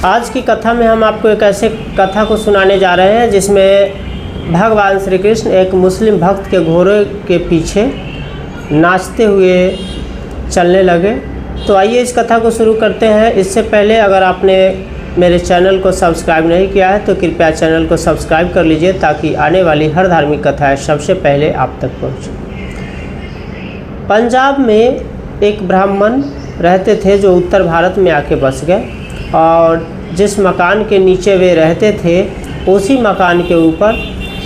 आज की कथा में हम आपको एक ऐसे कथा को सुनाने जा रहे हैं जिसमें भगवान श्री कृष्ण एक मुस्लिम भक्त के घोड़े के पीछे नाचते हुए चलने लगे। तो आइए इस कथा को शुरू करते हैं। इससे पहले अगर आपने मेरे चैनल को सब्सक्राइब नहीं किया है तो कृपया चैनल को सब्सक्राइब कर लीजिए ताकि आने वाली हर धार्मिक कथाएं सबसे पहले आप तक पहुँचे। पंजाब में एक ब्राह्मण रहते थे जो उत्तर भारत में आके बस गए और जिस मकान के नीचे वे रहते थे उसी मकान के ऊपर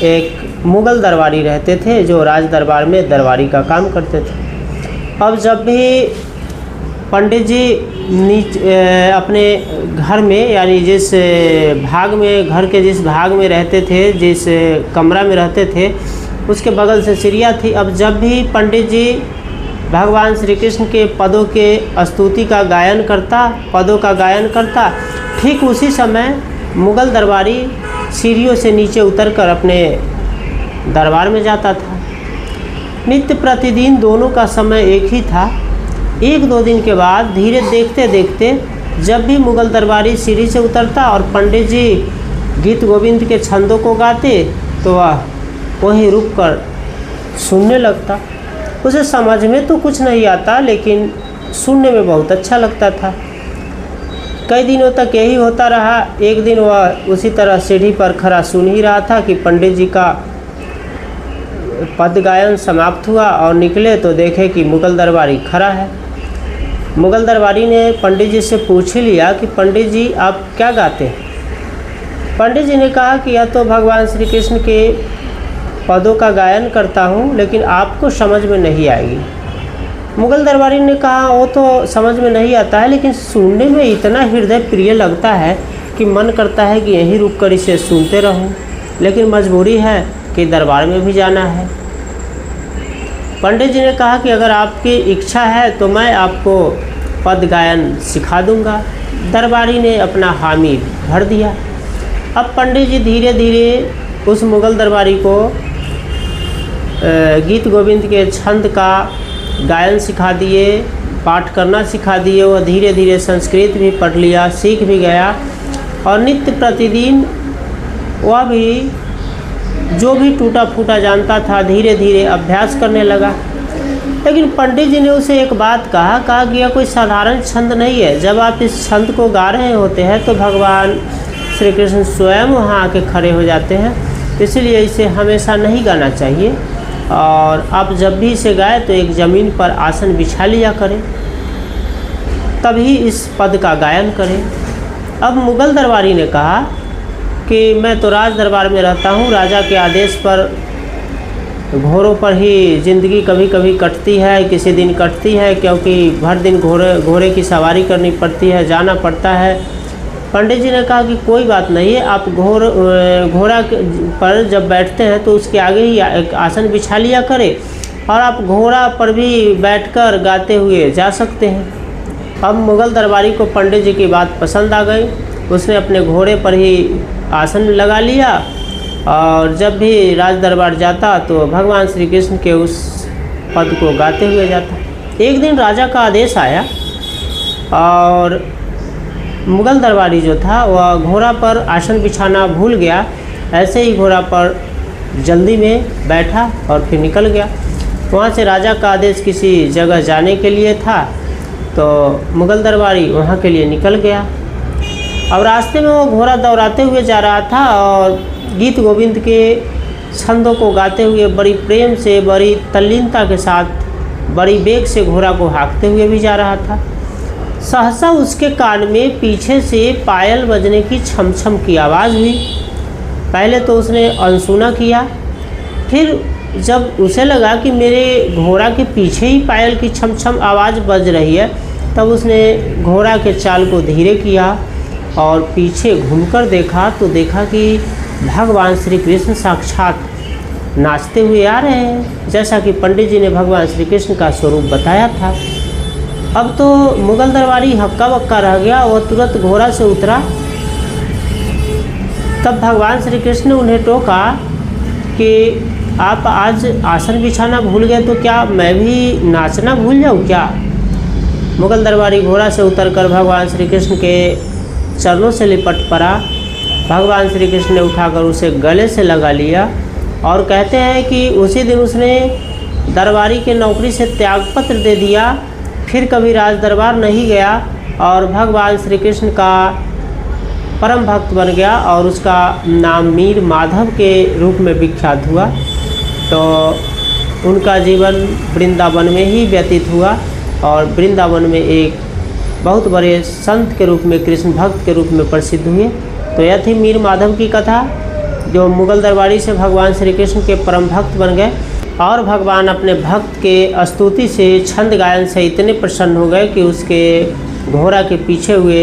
एक मुग़ल दरबारी रहते थे जो राज दरबार में दरबारी का काम करते थे। अब जब भी पंडित जी अपने घर में यानी जिस भाग में घर के जिस भाग में रहते थे, जिस कमरा में रहते थे उसके बगल से सीढ़ियाँ थी। अब जब भी पंडित जी भगवान श्री कृष्ण के पदों के स्तुति का गायन करता, ठीक उसी समय मुग़ल दरबारी सीढ़ियों से नीचे उतरकर अपने दरबार में जाता था। नित्य प्रतिदिन दोनों का समय एक ही था। एक दो दिन के बाद धीरे देखते देखते जब भी मुग़ल दरबारी सीढ़ी से उतरता और पंडित जी गीत गोविंद के छंदों को गाते तो वह वहीं रुक कर सुनने लगता। उसे समझ में तो कुछ नहीं आता लेकिन सुनने में बहुत अच्छा लगता था। कई दिनों तक यही होता रहा। एक दिन वह उसी तरह सीढ़ी पर खड़ा सुन ही रहा था कि पंडित जी का पद गायन समाप्त हुआ और निकले तो देखे कि मुग़ल दरबारी खड़ा है। मुग़ल दरबारी ने पंडित जी से पूछ ही लिया कि पंडित जी आप क्या गाते हैं। पंडित जी ने कहा कि यह तो भगवान श्री कृष्ण के पदों का गायन करता हूँ लेकिन आपको समझ में नहीं आएगी। मुग़ल दरबारी ने कहा वो तो समझ में नहीं आता है लेकिन सुनने में इतना हृदय प्रिय लगता है कि मन करता है कि यहीं रुक कर इसे सुनते रहूं, लेकिन मजबूरी है कि दरबार में भी जाना है। पंडित जी ने कहा कि अगर आपकी इच्छा है तो मैं आपको पद गायन सिखा दूंगा। दरबारी ने अपना हामी भर दिया। अब पंडित जी धीरे धीरे उस मुग़ल दरबारी को गीत गोविंद के छंद का गायन सिखा दिए, पाठ करना सिखा दिए। वह धीरे धीरे संस्कृत भी पढ़ लिया, सीख भी गया और नित्य प्रतिदिन वह भी जो भी टूटा फूटा जानता था धीरे धीरे अभ्यास करने लगा। लेकिन पंडित जी ने उसे एक बात कहा कि यह कोई साधारण छंद नहीं है। जब आप इस छंद को गा रहे होते हैं तो भगवान श्री कृष्ण स्वयं वहाँ आके खड़े हो जाते हैं, इसलिए इसे हमेशा नहीं गाना चाहिए और आप जब भी इसे गाएं तो एक ज़मीन पर आसन बिछा लिया करें, तभी इस पद का गायन करें। अब मुग़ल दरबारी ने कहा कि मैं तो राज दरबार में रहता हूँ, राजा के आदेश पर घोड़ों पर ही ज़िंदगी कभी कभी कटती है, किसी दिन कटती है क्योंकि भर दिन घोड़े की सवारी करनी पड़ती है, जाना पड़ता है। पंडित जी ने कहा कि कोई बात नहीं है, आप घोड़ा पर जब बैठते हैं तो उसके आगे ही एक आसन बिछा लिया करें और आप घोड़ा पर भी बैठकर गाते हुए जा सकते हैं। अब मुग़ल दरबारी को पंडित जी की बात पसंद आ गई। उसने अपने घोड़े पर ही आसन लगा लिया और जब भी राज दरबार जाता तो भगवान श्री कृष्ण के उस पद को गाते हुए जाता। एक दिन राजा का आदेश आया और मुग़ल दरबारी जो था वह घोड़ा पर आसन बिछाना भूल गया। ऐसे ही घोड़ा पर जल्दी में बैठा और फिर निकल गया। वहाँ से राजा का आदेश किसी जगह जाने के लिए था तो मुग़ल दरबारी वहाँ के लिए निकल गया। अब रास्ते में वो घोड़ा दौड़ाते हुए जा रहा था और गीत गोविंद के छंदों को गाते हुए बड़ी प्रेम से, बड़ी तल्लीनता के साथ, बड़ी बेग से घोड़ा को हाँकते हुए भी जा रहा था। सहसा उसके कान में पीछे से पायल बजने की छम छम की आवाज़ हुई। पहले तो उसने अनसुना किया, फिर जब उसे लगा कि मेरे घोड़ा के पीछे ही पायल की छम छम आवाज़ बज रही है तब उसने घोड़ा के चाल को धीरे किया और पीछे घूमकर देखा तो देखा कि भगवान श्री कृष्ण साक्षात नाचते हुए आ रहे हैं, जैसा कि पंडित जी ने भगवान श्री कृष्ण का स्वरूप बताया था। अब तो मुग़ल दरबारी हक्का बक्का रह गया। वह तुरंत घोड़ा से उतरा। तब भगवान श्री कृष्ण ने उन्हें टोका कि आप आज आसन बिछाना भूल गए तो क्या मैं भी नाचना भूल जाऊँ क्या। मुग़ल दरबारी घोड़ा से उतरकर भगवान श्री कृष्ण के चरणों से लिपट पड़ा। भगवान श्री कृष्ण ने उठाकर उसे गले से लगा लिया और कहते हैं कि उसी दिन उसने दरबारी के नौकरी से त्यागपत्र दे दिया, फिर कभी राज दरबार नहीं गया और भगवान श्री कृष्ण का परम भक्त बन गया और उसका नाम मीर माधव के रूप में विख्यात हुआ। तो उनका जीवन वृंदावन में ही व्यतीत हुआ और वृंदावन में एक बहुत बड़े संत के रूप में, कृष्ण भक्त के रूप में प्रसिद्ध हुए। तो यह थी मीर माधव की कथा, जो मुगल दरबारी से भगवान श्री कृष्ण के परम भक्त बन गए और भगवान अपने भक्त के स्तुति से, छंद गायन से इतने प्रसन्न हो गए कि उसके घोड़ा के पीछे हुए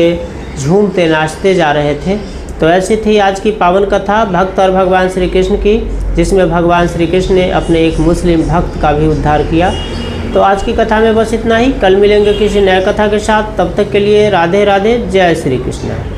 झूमते नाचते जा रहे थे। तो ऐसी थी आज की पावन कथा भक्त और भगवान श्री कृष्ण की, जिसमें भगवान श्री कृष्ण ने अपने एक मुस्लिम भक्त का भी उद्धार किया। तो आज की कथा में बस इतना ही। कल मिलेंगे किसी नए कथा के साथ। तब तक के लिए राधे राधे, जय श्री कृष्ण।